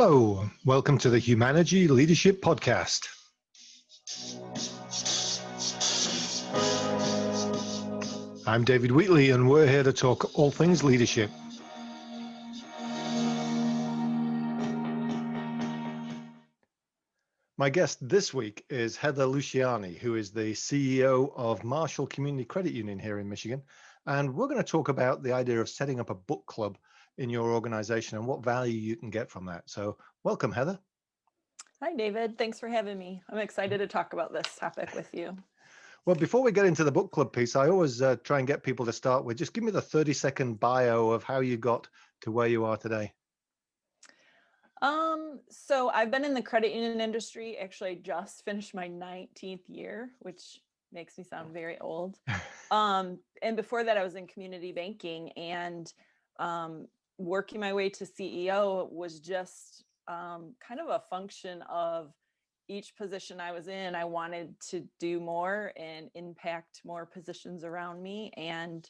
Hello, welcome to the Humanergy Leadership Podcast. I'm David Wheatley, and we're here to talk all things leadership. My guest this week is Heather Luciani, who is the CEO of Marshall Community Credit Union here in Michigan. And we're going to talk about the idea of setting up a book club in your organization and what value you can get from that. So welcome, Heather. Hi, David. Thanks for having me. I'm excited to talk about this topic with you. Well, before we get into the book club piece, I always try and get people to start with, just give me the 30-second bio of how you got to where you are today. So I've been in the credit union industry. Actually, I just finished my 19th year, which makes me sound very old. And before that, I was in community banking, and working my way to CEO was just kind of a function of each position I was in. I wanted to do more and impact more positions around me. And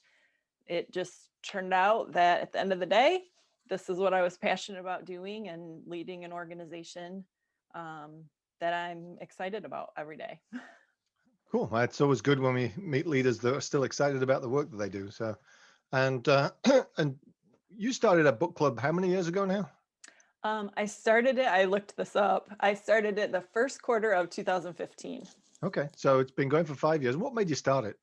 it just turned out that at the end of the day, this is what I was passionate about doing and leading an organization that I'm excited about every day. Cool. It's always good when we meet leaders that are still excited about the work that they do. So, and you started a book club how many years ago now? I started it, I looked this up. I started it the first quarter of 2015. Okay. So it's been going for 5 years. What made you start it?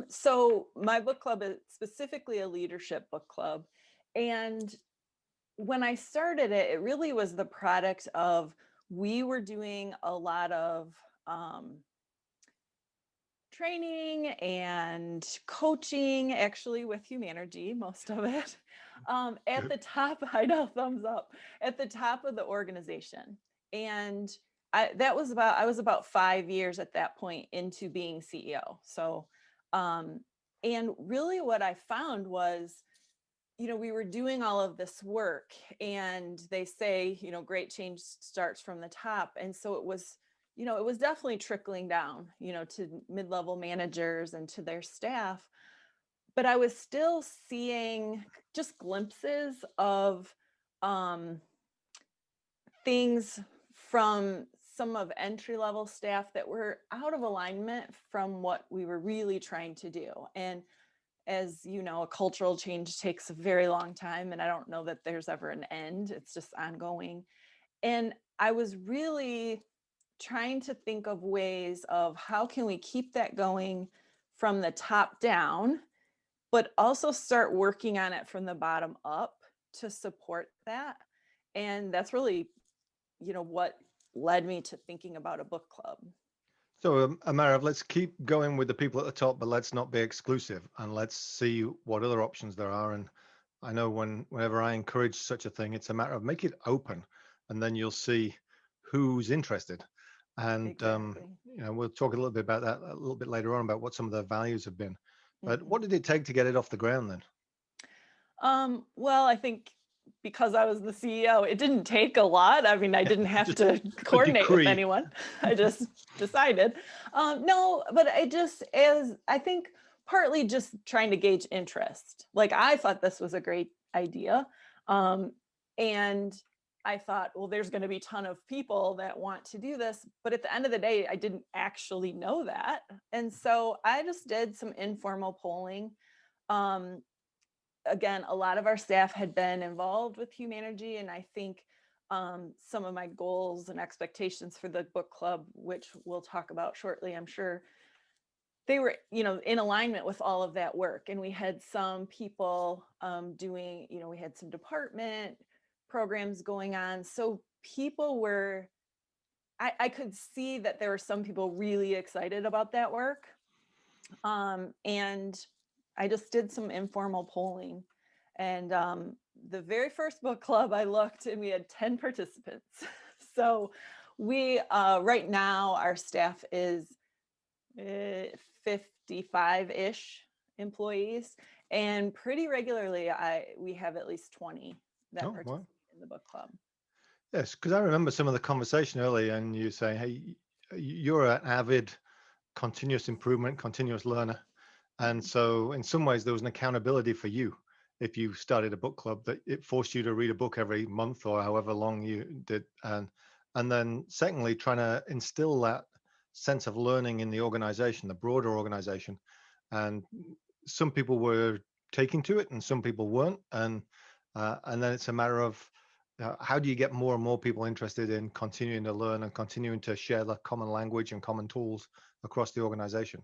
So my book club is specifically a leadership book club. And when I started it, it really was the product of, we were doing a lot of training and coaching, actually with Humanergy, most of it, at the top. I know, thumbs up, at the top of the organization. And I was about 5 years at that point into being CEO. So, and really what I found was, we were doing all of this work, and they say, great change starts from the top. And so it was definitely trickling down, to mid-level managers and to their staff. But I was still seeing just glimpses of things from some of entry-level staff that were out of alignment from what we were really trying to do. And as you know, a cultural change takes a very long time, and I don't know that there's ever an end. It's just ongoing. And I was really trying to think of ways of how can we keep that going from the top down, but also start working on it from the bottom up to support that. And that's really, what led me to thinking about a book club. So, Amarav, let's keep going with the people at the top, but let's not be exclusive, and let's see what other options there are. And I know whenever I encourage such a thing, it's a matter of make it open, and then you'll see who's interested. And Exactly. we'll talk a little bit about that a little bit later on, about what some of the values have been. But Mm-hmm. what did it take to get it off the ground then? Well, I think because I was the CEO, it didn't take a lot. I mean, I didn't have to coordinate with anyone. I just decided. No, but I think partly just trying to gauge interest. Like, I thought this was a great idea. And I thought, well, there's going to be a ton of people that want to do this. But at the end of the day, I didn't actually know that. And so I just did some informal polling. Again, a lot of our staff had been involved with Humanergy, and I think some of my goals and expectations for the book club, which we'll talk about shortly, I'm sure, they were, in alignment with all of that work. And we had some people doing, we had some department programs going on. So people were, I could see that there were some people really excited about that work. And I just did some informal polling. And the very first book club I looked, and we had 10 participants. So we, right now, our staff is 55-ish employees. And pretty regularly, we have at least 20 that participate in the book club. Yes, because I remember some of the conversation earlier, and you say, hey, you're an avid continuous improvement, continuous learner. And so in some ways, there was an accountability for you if you started a book club, that it forced you to read a book every month or however long you did. And then secondly, trying to instill that sense of learning in the organization, the broader organization. And some people were taking to it and some people weren't. And then it's a matter of how do you get more and more people interested in continuing to learn and continuing to share the common language and common tools across the organization?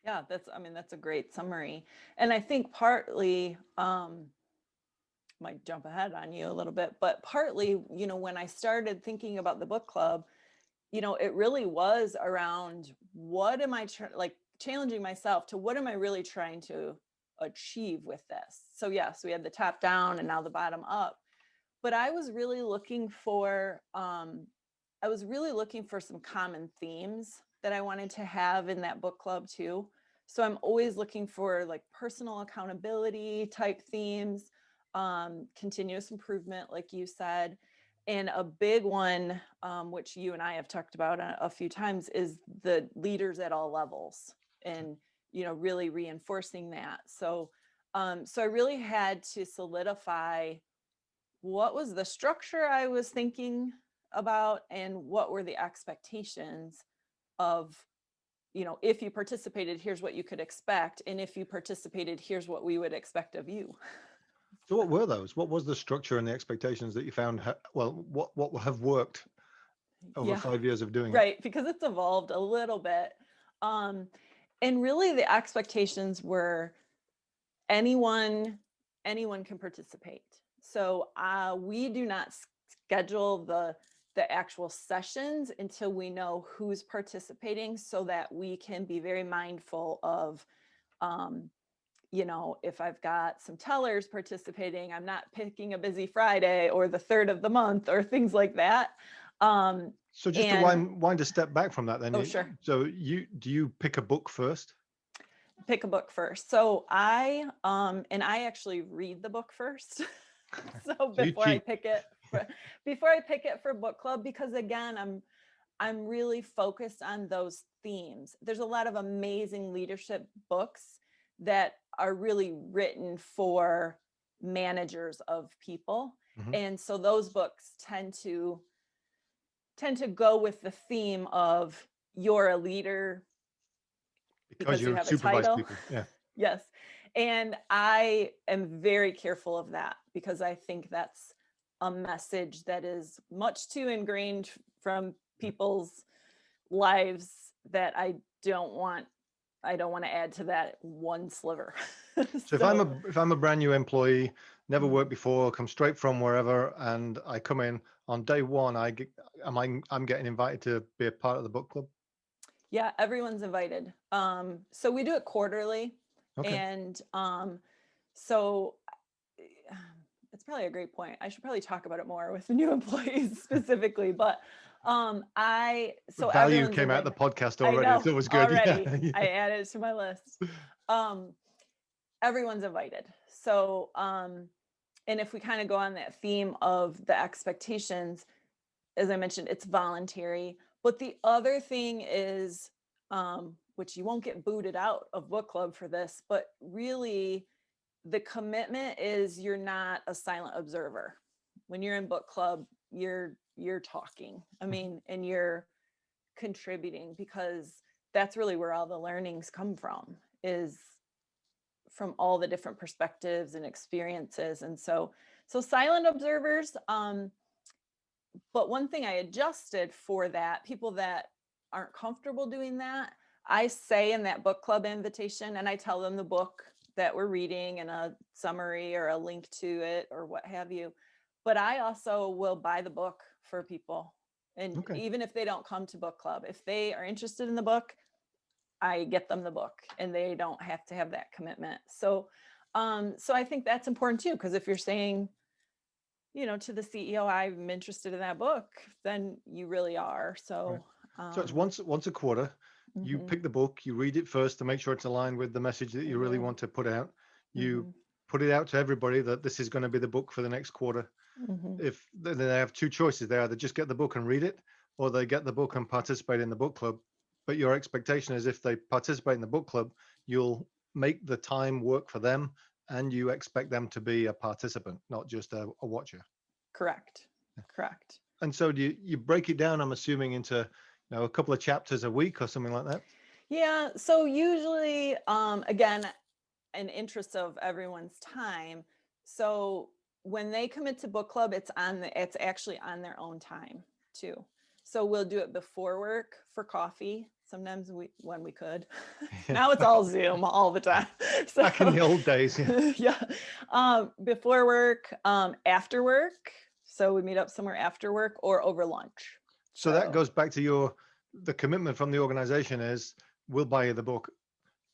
Yeah, that's a great summary. And I think partly, might jump ahead on you a little bit, but partly, when I started thinking about the book club, it really was around what am I like challenging myself to what am I really trying to achieve with this? So yes, we had the top down and now the bottom up, but I was really looking for some common themes that I wanted to have in that book club too. So I'm always looking for like personal accountability type themes, continuous improvement, like you said. And a big one, which you and I have talked about a few times, is the leaders at all levels, and really reinforcing that. So I really had to solidify what was the structure I was thinking about and what were the expectations of, if you participated, here's what you could expect. And if you participated, here's what we would expect of you. So what were those? What was the structure and the expectations that you found? What have worked over 5 years of doing it? Right, because it's evolved a little bit. And really the expectations were anyone can participate. So we do not schedule the actual sessions until we know who's participating, so that we can be very mindful of, if I've got some tellers participating, I'm not picking a busy Friday or the 3rd of the month or things like that. So just to wind a step back from that then. Oh, sure. So do you pick a book first? Pick a book first. So I actually read the book first. So before I pick it for book club, because again, I'm really focused on those themes. There's a lot of amazing leadership books that are really written for managers of people. Mm-hmm. And so those books tend to go with the theme of you're a leader because you have a title. People. Yeah. Yes. And I am very careful of that, because I think that's a message that is much too ingrained from people's lives that I don't want to add to that one sliver. So if I'm a brand new employee, never worked before, come straight from wherever, and I come in on day one, I'm getting invited to be a part of the book club? Yeah, everyone's invited. So we do it quarterly. Okay. And so it's probably a great point. I should probably talk about it more with the new employees specifically, but value came out the podcast already. I know, so it was good. Already. Yeah. I added it to my list. Everyone's invited. So and if we kind of go on that theme of the expectations, as I mentioned, it's voluntary. But the other thing is, which you won't get booted out of book club for this, but really the commitment is you're not a silent observer. When you're in book club, you're talking. I mean, and you're contributing, because that's really where all the learnings come from, is from all the different perspectives and experiences. And so silent observers. But one thing I adjusted for that, people that aren't comfortable doing that, I say in that book club invitation, and I tell them the book that we're reading and a summary or a link to it or what have you. But I also will buy the book for people. And even if they don't come to book club, if they are interested in the book, I get them the book and they don't have to have that commitment. So I think that's important too, because if you're saying, to the CEO, I'm interested in that book, then you really are. So, so it's once a quarter. You pick the book, you read it first to make sure it's aligned with the message that you really want to put out. You put it out to everybody that this is going to be the book for the next quarter. If they have two choices, they either just get the book and read it, or they get the book and participate in the book club. But your expectation is if they participate in the book club, you'll make the time work for them and you expect them to be a participant, not just a watcher. Correct. Correct. And so do you break it down, I'm assuming, into a couple of chapters a week or something like that? Yeah. So usually, again, in interest of everyone's time. So when they commit to book club, it's actually on their own time too. So we'll do it before work for coffee. Sometimes when we could. Now it's all Zoom all the time. So, back in the old days, yeah. Yeah. Before work, after work. So we meet up somewhere after work or over lunch. So that goes back to the commitment from the organization is we'll buy you the book.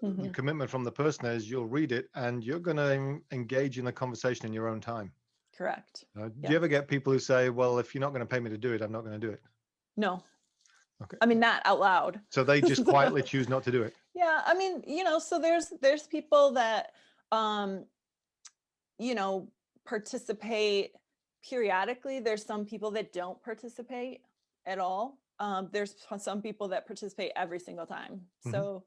Mm-hmm. The commitment from the person is you'll read it and you're going to engage in the conversation in your own time. Correct. Do you ever get people who say, well, if you're not going to pay me to do it, I'm not going to do it? No. Okay. I mean, not out loud. So they just quietly choose not to do it. Yeah. I mean, so there's people that, participate periodically. There's some people that don't participate at all. There's some people that participate every single time. Mm-hmm. So,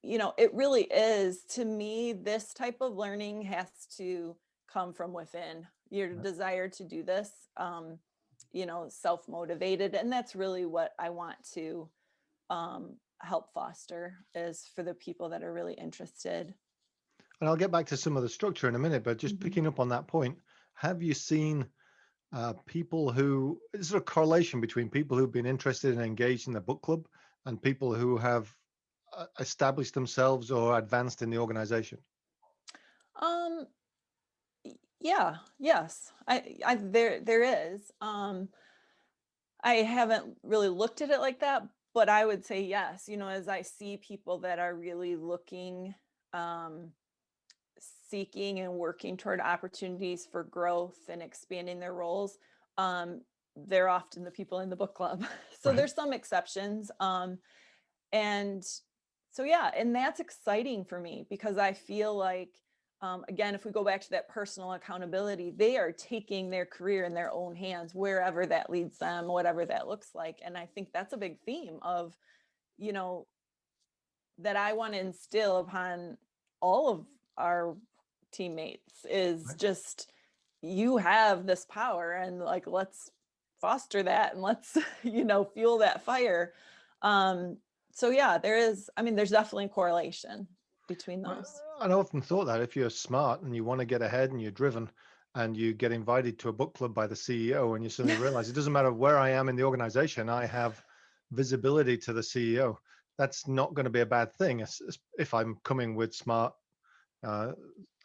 it really is, to me, this type of learning has to come from within your desire to do this, self-motivated. And that's really what I want to help foster, is for the people that are really interested. And I'll get back to some of the structure in a minute, but just picking up on that point, have you seen people who, is there a correlation between people who've been interested and engaged in the book club and people who have established themselves or advanced in the organization? Yeah, yes, there is. I haven't really looked at it like that, but I would say yes. As I see people that are really looking, seeking and working toward opportunities for growth and expanding their roles, they're often the people in the book club. So Right. There's some exceptions. And so, yeah, and that's exciting for me because I feel like, again, if we go back to that personal accountability, they are taking their career in their own hands, wherever that leads them, whatever that looks like. And I think that's a big theme of, that I want to instill upon all of our teammates is Right. just, you have this power, and like, let's foster that and let's, fuel that fire. So yeah, there's definitely a correlation between those. I often thought that if you're smart and you want to get ahead and you're driven and you get invited to a book club by the CEO and you suddenly realize it doesn't matter where I am in the organization, I have visibility to the CEO. That's not going to be a bad thing if I'm coming with smart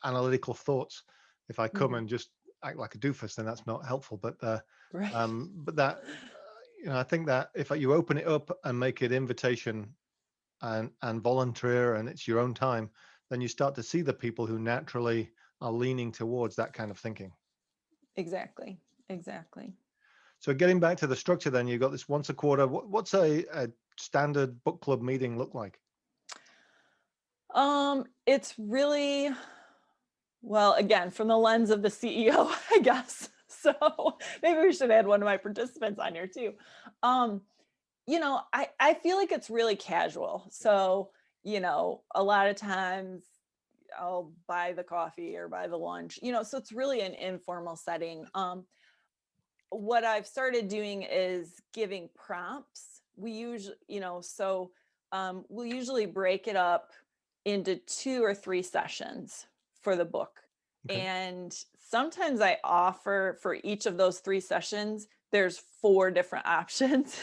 analytical thoughts. If I come and just act like a doofus, then that's not helpful. But Right. but that I think that if you open it up and make it invitation and volunteer and it's your own time, then you start to see the people who naturally are leaning towards that kind of thinking. Exactly. So getting back to the structure, then you've got this once a quarter. What's a standard book club meeting look like? It's really, well, again, from the lens of the CEO, I guess. So maybe we should add one of my participants on here too. I feel like it's really casual. So, a lot of times I'll buy the coffee or buy the lunch, so it's really an informal setting. What I've started doing is giving prompts. We usually, we'll usually break it up into 2 or 3 sessions for the book. Okay. And sometimes I offer, for each of those 3 sessions, there's 4 different options.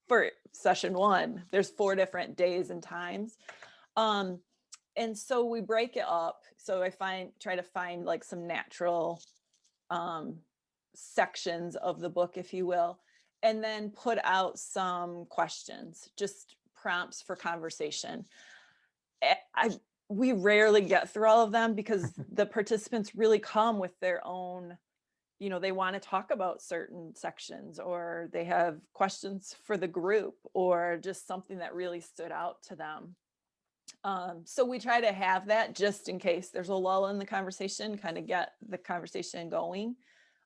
For session 1, there's 4 different days and times. And so we break it up. So I try to find like some natural sections of the book, if you will, and then put out some questions, just prompts for conversation. We rarely get through all of them because the participants really come with their own, they want to talk about certain sections, or they have questions for the group, or just something that really stood out to them. So we try to have that just in case there's a lull in the conversation, kind of get the conversation going.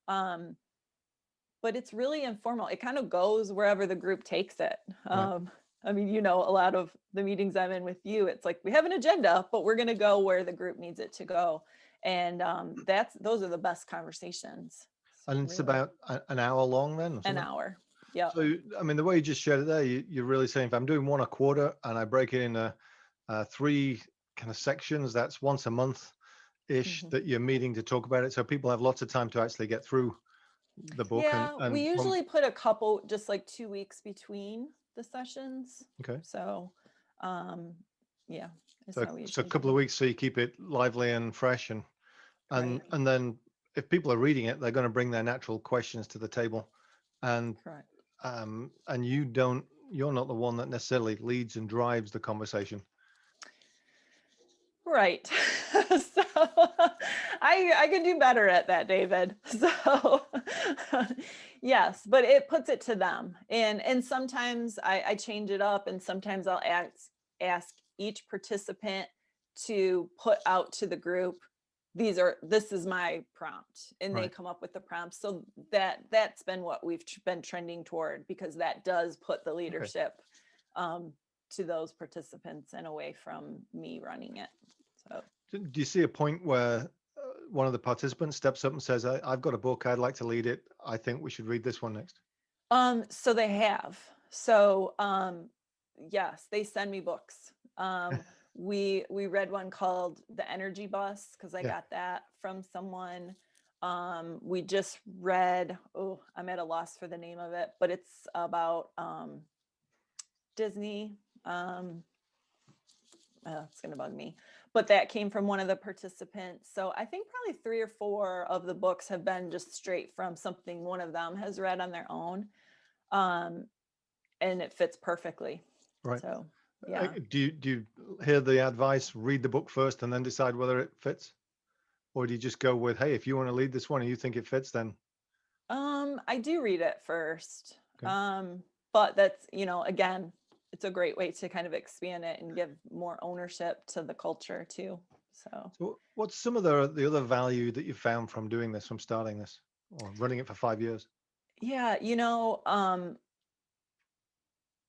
But it's really informal. It kind of goes wherever the group takes it. I mean, a lot of the meetings I'm in with you, it's like we have an agenda, but we're going to go where the group needs it to go. And those are the best conversations. And it's Really. about an hour long then or An something? hour. Yep. So, I mean, the way you just shared it there, you're really saying if I'm doing one a quarter and I break it into three kind of sections, that's once a month ish Mm-hmm. that you're meeting to talk about it. So people have lots of time to actually get through the book. Yeah, we usually put a couple, just like 2 weeks between the sessions. Okay. So, yeah, that's So, how we so a usually couple do of it. weeks so you keep it lively and fresh Right. and then if people are reading it, they're going to bring their natural questions to the table. And Correct. and you're not the one that necessarily leads and drives the conversation. Right. So I could do better at that, David. So yes, but it puts it to them. And sometimes I change it up, and sometimes I'll ask each participant to put out to the group, this is my prompt, and they Right. come up with the prompt. So that's been what we've been trending toward, because that does put the Okay. leadership to those participants and away from me running it. So Do you see a point where one of the participants steps up and says, I've got a book, I'd like to lead it. I think we should read this one next. so they have. So yes, they send me books. We read one called The Energy Bus, because I Yeah. got that from someone. We just read, I'm at a loss for the name of it, but it's about Disney. It's going to bug me, but that came from one of the participants. So I think probably 3 or 4 of the books have been just straight from something one of them has read on their own. And it fits perfectly. Right. So yeah. Do you hear the advice, read the book first and then decide whether it fits? Or do you just go with, hey, if you want to lead this one and you think it fits, then I do read it first. okay. But that's, again, it's a great way to kind of expand it and give more ownership to the culture too. So what's some of the other value that you found from doing this, from starting this or running it for 5 years? Yeah,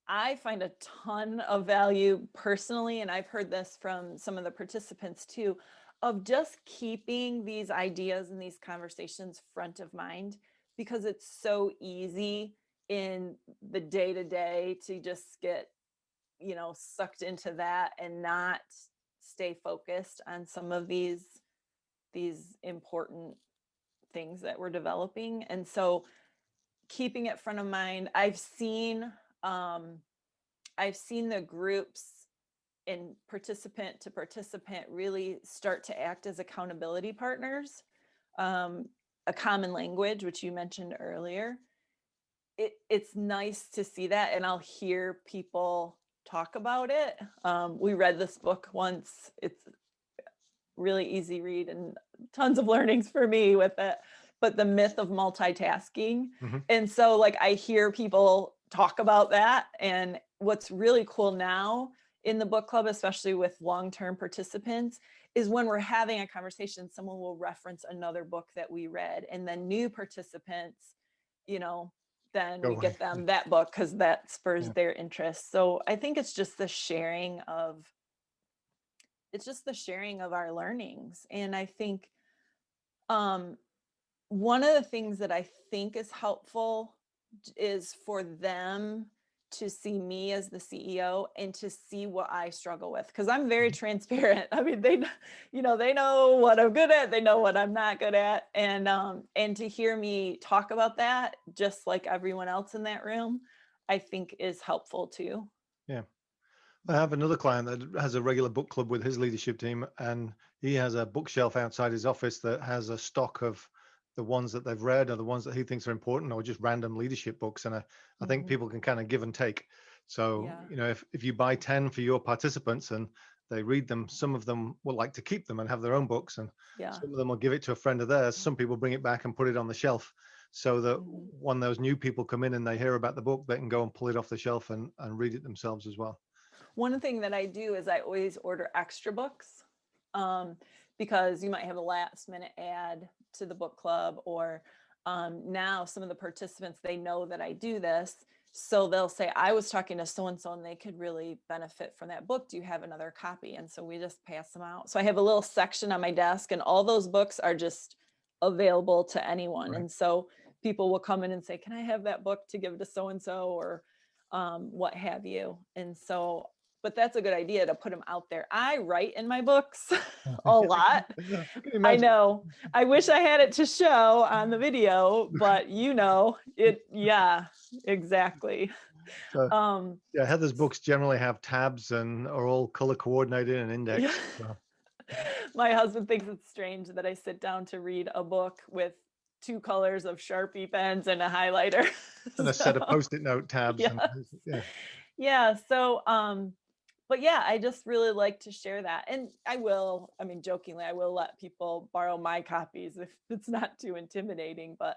I find a ton of value personally, and I've heard this from some of the participants too, of just keeping these ideas and these conversations front of mind, because it's so easy in the day to day to just get, sucked into that and not stay focused on some of these important things that we're developing. And so keeping it front of mind, I've seen the groups in participant to participant really start to act as accountability partners. A common language, which you mentioned earlier. It's nice to see that, and I'll hear people talk about it. We read this book once. It's really easy read and tons of learnings for me with it, but The Myth of Multitasking. Mm-hmm. And so like I hear people talk about that, and what's really cool now in the book club, especially with long-term participants, is when we're having a conversation, someone will reference another book that we read, and then new participants, then we get them that book because that spurs their interest. So I think it's just the sharing of our learnings. And I think one of the things that I think is helpful is for them to see me as the CEO and to see what I struggle with, because I'm very transparent. I mean, they know what I'm good at, they know what I'm not good at, and to hear me talk about that, just like everyone else in that room, I think is helpful too. Yeah. I have another client that has a regular book club with his leadership team, and he has a bookshelf outside his office that has a stock of the ones that they've read or the ones that he thinks are important, or just random leadership books. And I think people can kind of give and take. So, if you buy 10 for your participants and they read them, some of them will like to keep them and have their own books, and some of them will give it to a friend of theirs. Some people bring it back and put it on the shelf so that when those new people come in and they hear about the book, they can go and pull it off the shelf and read it themselves as well. One thing that I do is I always order extra books, because you might have a last minute add to the book club, or now some of the participants, they know that I do this. So they'll say, I was talking to so-and-so and they could really benefit from that book. Do you have another copy? And so we just pass them out. So I have a little section on my desk and all those books are just available to anyone. Right. And so people will come in and say, can I have that book to give to so-and-so or what have you? And so, but that's a good idea to put them out there. I write in my books a lot. I can I imagine. know. I wish I had it to show on the video, but yeah, exactly. So, yeah, Heather's books generally have tabs and are all color coordinated and indexed. Yeah. So. My husband thinks it's strange that I sit down to read a book with 2 colors of Sharpie pens and a highlighter. And a set of Post-it note tabs. Yes. And, yeah. Yeah. So, but yeah, I just really like to share that. And jokingly, I will let people borrow my copies if it's not too intimidating, but,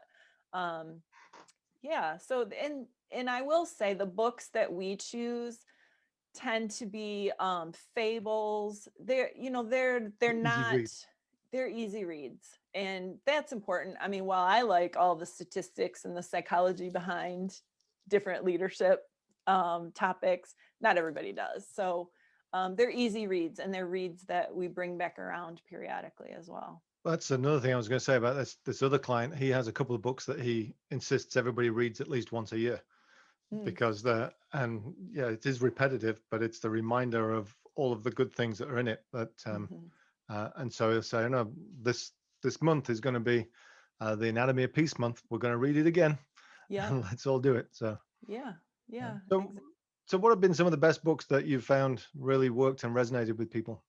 yeah. So, and I will say the books that we choose tend to be fables. They're Easy not read. they're easy reads, and that's important. I mean, while I like all the statistics and the psychology behind different leadership topics, not everybody does. So they're easy reads, and they're reads that we bring back around periodically as well. That's another thing I was going to say about this other client. He has a couple of books that he insists everybody reads at least once a year. Because it is repetitive, but it's the reminder of all of the good things that are in it. That and so he'll say, no, this month is going to be the Anatomy of Peace month. We're going to read it again. Yeah. And let's all do it. So yeah. So what have been some of the best books that you've found really worked and resonated with people?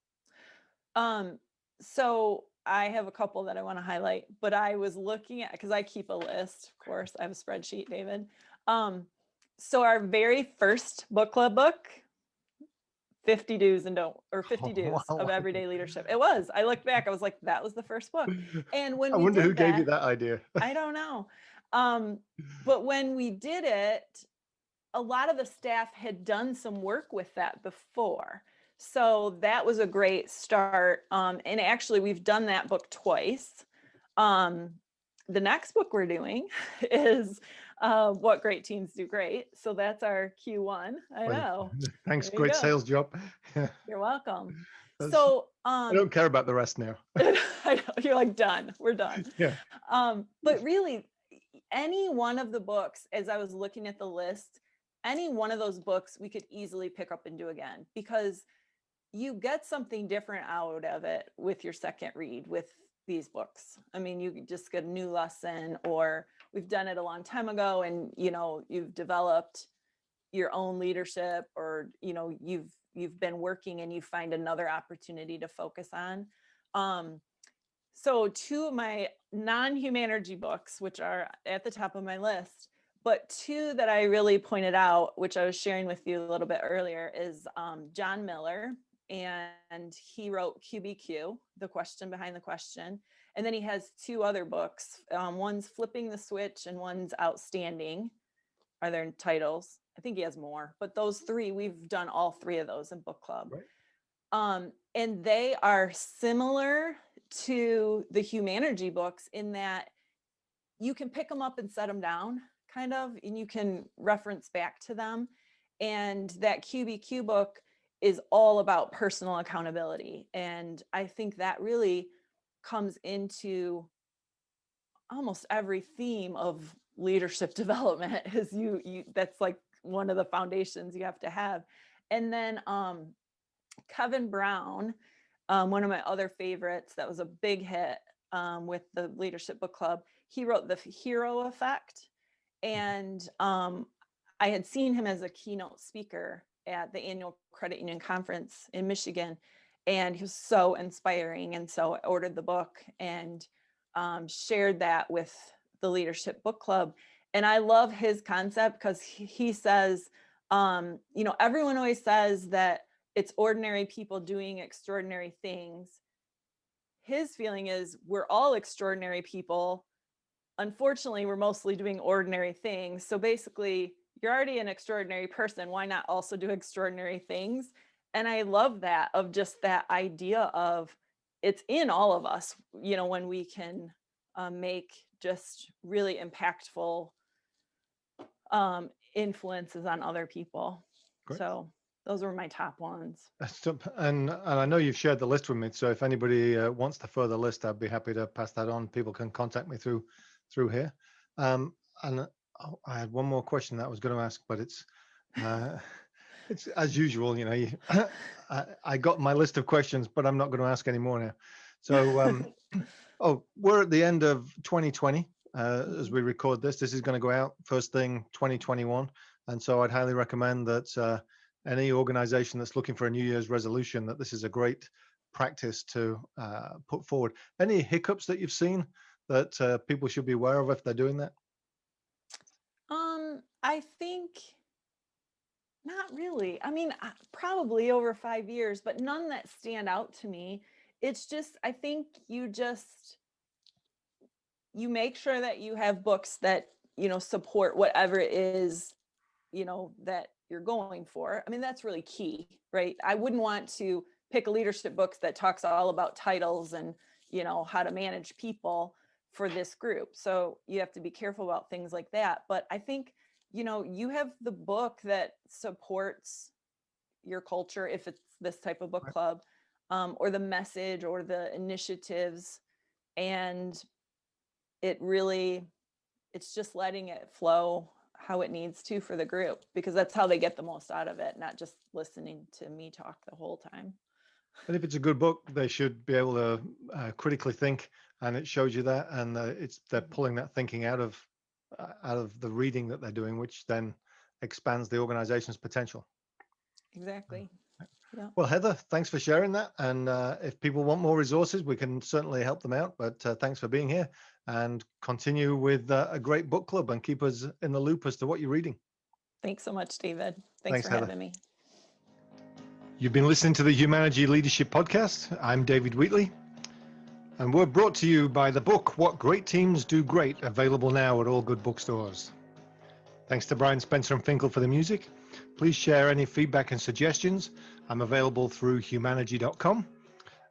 So I have a couple that I want to highlight, but I was looking at, because I keep a list, of course, I have a spreadsheet, David. So our very first book club book, 50 do's and don't, or 50 do's of everyday leadership. It was. I looked back, I was like, that was the first book. And when I wonder who gave you that idea. I don't know. But when we did it, a lot of the staff had done some work with that before. So that was a great start. And actually, we've done that book twice. The next book we're doing is What Great Teams Do Great. So that's our Q1. I know. Thanks. Great sales job. You're welcome. So I don't care about the rest now. I know, you're like, done. We're done. Yeah. But really, any one of the books, as I was looking at the list, any one of those books we could easily pick up and do again, because you get something different out of it with your second read with these books. I mean, you just get a new lesson, or we've done it a long time ago and you've developed your own leadership, or you've been working and you find another opportunity to focus on. So 2 of my non-Humanergy books, which are at the top of my list, but 2 that I really pointed out, which I was sharing with you a little bit earlier, is John Miller, and he wrote QBQ, The Question Behind the Question. And then he has 2 other books. One's Flipping the Switch and one's Outstanding are their titles. I think he has more, but those 3, we've done all 3 of those in book club. Right. And they are similar to the Humanergy books in that you can pick them up and set them down, kind of, and you can reference back to them. And that QBQ book is all about personal accountability. And I think that really comes into almost every theme of leadership development, is you that's like one of the foundations you have to have. And then Kevin Brown, one of my other favorites that was a big hit with the Leadership Book Club, he wrote The Hero Effect. And I had seen him as a keynote speaker at the annual credit union conference in Michigan, and he was so inspiring. And so I ordered the book and shared that with the Leadership Book Club. And I love his concept because he says, everyone always says that it's ordinary people doing extraordinary things. His feeling is we're all extraordinary people. Unfortunately, we're mostly doing ordinary things. So basically, you're already an extraordinary person. Why not also do extraordinary things? And I love that, of just that idea of it's in all of us, when we can make just really impactful influences on other people. Great. So those were my top ones. And I know you've shared the list with me, so if anybody wants the further list, I'd be happy to pass that on. People can contact me through here. And I had one more question that I was going to ask, but it's as usual, I got my list of questions, but I'm not going to ask any more now. So, we're at the end of 2020 as we record this. This is going to go out first thing 2021, and so I'd highly recommend that any organization that's looking for a New Year's resolution, that this is a great practice to put forward. Any hiccups that you've seen that people should be aware of if they're doing that? I think not really. I mean, probably over 5 years, but none that stand out to me. It's just, I think you make sure that you have books that, support whatever it is, that you're going for. I mean, that's really key, right? I wouldn't want to pick a leadership book that talks all about titles and, how to manage people for this group. So you have to be careful about things like that. But I think, you have the book that supports your culture, if it's this type of book club, or the message or the initiatives. And it's just letting it flow how it needs to for the group, because that's how they get the most out of it, not just listening to me talk the whole time. And if it's a good book, they should be able to critically think, and it shows you that, and they're pulling that thinking out of the reading that they're doing, which then expands the organization's potential. Exactly. Yeah. Well, Heather, thanks for sharing that. And if people want more resources, we can certainly help them out. But thanks for being here, and continue with a great book club and keep us in the loop as to what you're reading. Thanks so much, David. Thanks for Heather. having me. You've been listening to the Humanergy Leadership Podcast. I'm David Wheatley, and we're brought to you by the book, What Great Teams Do Great, available now at all good bookstores. Thanks to Brian Spencer and Finkel for the music. Please share any feedback and suggestions. I'm available through humanergy.com.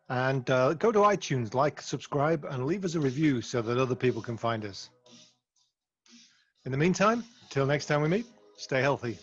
And go to iTunes, like, subscribe, and leave us a review so that other people can find us. In the meantime, till next time we meet, stay healthy.